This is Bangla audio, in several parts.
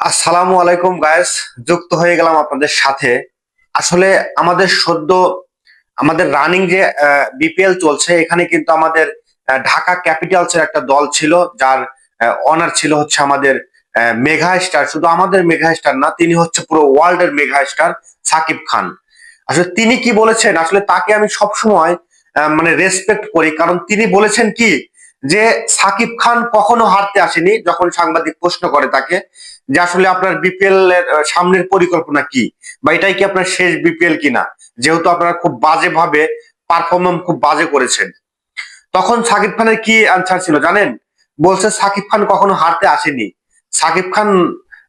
আসসালামু আলাইকুম গাইস, যুক্ত হয়ে গেলাম আপনাদের সাথে। আসলে আমাদের সদ্য আমাদের রানিং যে বিপিএল চলছে, এখানে কিন্তু আমাদের ঢাকা ক্যাপিটালস এর একটা দল ছিল, যার অনার ছিল হচ্ছে আমাদের মেগা স্টার। শুধু আমাদের মেগা স্টার না, তিনি হচ্ছে পুরো ওয়ার্ল্ড এর মেগা স্টার সাকিব খান। আসলে তিনি কি বলেছেন, আসলে তাকে আমি সবসময় মানে রেসপেক্ট করি, কারণ তিনি বলেছেন কি যে সাকিব খান কখনো হারতে আসেনি। যখন সাংবাদিক প্রশ্ন করে তাকে যে আসলে আপনার বিপিএল এর সামনের পরিকল্পনা কি, বা এটাই কি আপনার শেষ বিপিএল কিনা, যেহেতু আপনারা খুব বাজে ভাবে পারফরমেন্স খুব বাজে করেছেন, তখন সাকিব খানের কি আনসার ছিল জানেন? বলছে সাকিব খান কখনো হারতে আসেনি, সাকিব খান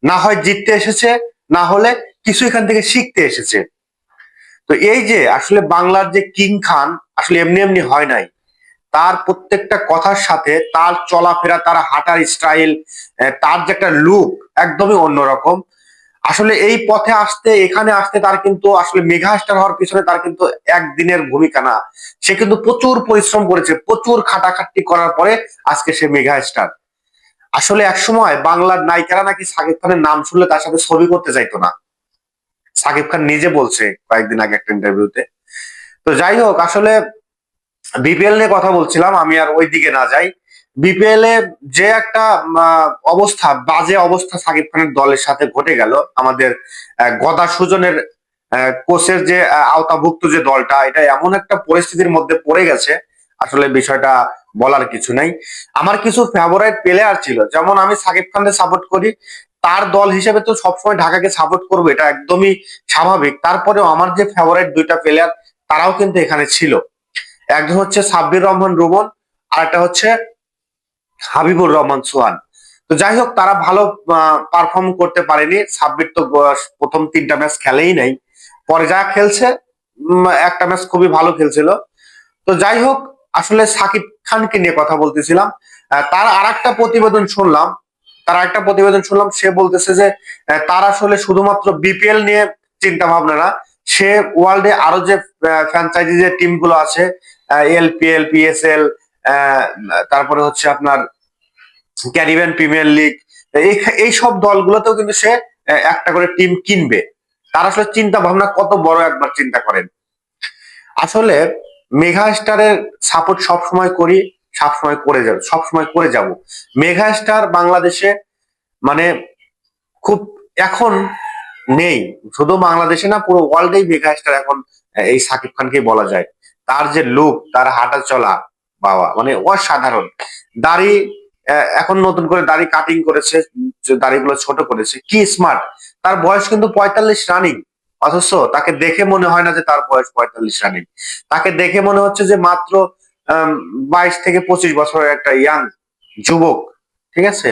না হয় জিততে এসেছে, না হলে কিছু এখান থেকে শিখতে এসেছে। তো এই যে আসলে বাংলার যে কিং খান, আসলে এমনি এমনি হয় নাই। তার প্রত্যেকটা কথার সাথে তার চলাফেরা, তার হাঁটার স্টাইল, তার যে একটা লুক একদমই অন্যরকম। আসলে এই পথে আসতে, এখানে আসতে তার কিন্তু আসলে মেগা স্টার হওয়ার পিছনে তার কিন্তু একদিনের ভূমিকা না। সে কিন্তু প্রচুর পরিশ্রম করেছে, প্রচুর খাটাখাটনি করার পরে আজকে সে মেগা স্টার। আসলে একসময় বাংলার নায়িকারা নাকি সাকিব খানের নাম শুনলে তার সাথে ছবি করতে চাইতো না। সাকিব খান নিজে বলছে কয়েকদিন আগে একটা ইন্টারভিউতে। তো যাই হোক, আসলে বিপিএল নিয়ে কথা বলছিলাম, আমি আর ওই দিকে না যাই। বিপিএল এ যে একটা অবস্থা, বাজে অবস্থা সাকিব খানের দলের সাথে ঘটে গেল, আমাদের গদা সুজনের কোচের যে আওতাভুক্ত যে দলটা, এটা এমন একটা পরিস্থিতির মধ্যে পড়ে গেছে, আসলে বিষয়টা বলার কিছু নাই। আমার কিছু ফেভারিট প্লেয়ার ছিল, যেমন আমি সাকিব খানকে সাপোর্ট করি, তার দল হিসেবে তো সবসময় ঢাকাকে সাপোর্ট করবো, এটা একদমই স্বাভাবিক। তারপরেও আমার যে ফেভারিট দুইটা প্লেয়ার, তারাও কিন্তু এখানে ছিল। একজন হচ্ছে সাব্বির রহমান রুবন, আর একটা হচ্ছে হাবিবুর রহমান সোহান। তো যাই হোক, তারা ভালো পারফর্ম করতে পারেনি। সাব্বির তো প্রথম তিনটা ম্যাচ খেলেই নাই, পরে যা খেলছে একটা ম্যাচ খুবই ভালো খেলছিল। তো যাই হোক, আসলে সাকিব খানকে নিয়ে কথা বলতেছিলাম। তার আর একটা প্রতিবেদন শুনলাম, সে বলতেছে যে তার আসলে শুধুমাত্র বিপিএল নিয়ে চিন্তা ভাবনা না, সে ওয়ার্ল্ডে আরো যে ফ্র্যাঞ্চাইজি যে টিম গুলো আছে, এলপিএল, পিএসএল, তারপরে হচ্ছে আপনার ক্যারিবিয়ান প্রিমিয়ার লিগ, এই এই সব দলগুলোতেও কিন্তু সে একটা করে টিম কিনবে। তার আসলে চিন্তা ভাবনা কত বড়, একবার চিন্তা করেন। আসলে মেগা স্টারের সাপোর্ট সবসময় করি, সবসময় করে যাব, সবসময় করে যাব। মেগা স্টার বাংলাদেশে মানে খুব এখন নেই, শুধু বাংলাদেশে না, পুরো ওয়ার্ল্ডেই মেগা স্টার এখন এই সাকিব খানকেই বলা যায়। তার যে লুক, তার হাঁটা চলা, বাবা মানে অসাধারণ। দাড়ি, এখন নতুন করে দাড়ি কাটিং করেছে, দাড়িগুলো ছোট করেছে, কি স্মার্ট। তার বয়স কিন্তু 45 রানিং, অথচ তাকে দেখে মনে হয় না যে তার বয়স 45 রানিং। তাকে দেখে মনে হচ্ছে যে মাত্র 22 থেকে 25 বছরের একটা ইয়াং যুবক। ঠিক আছে,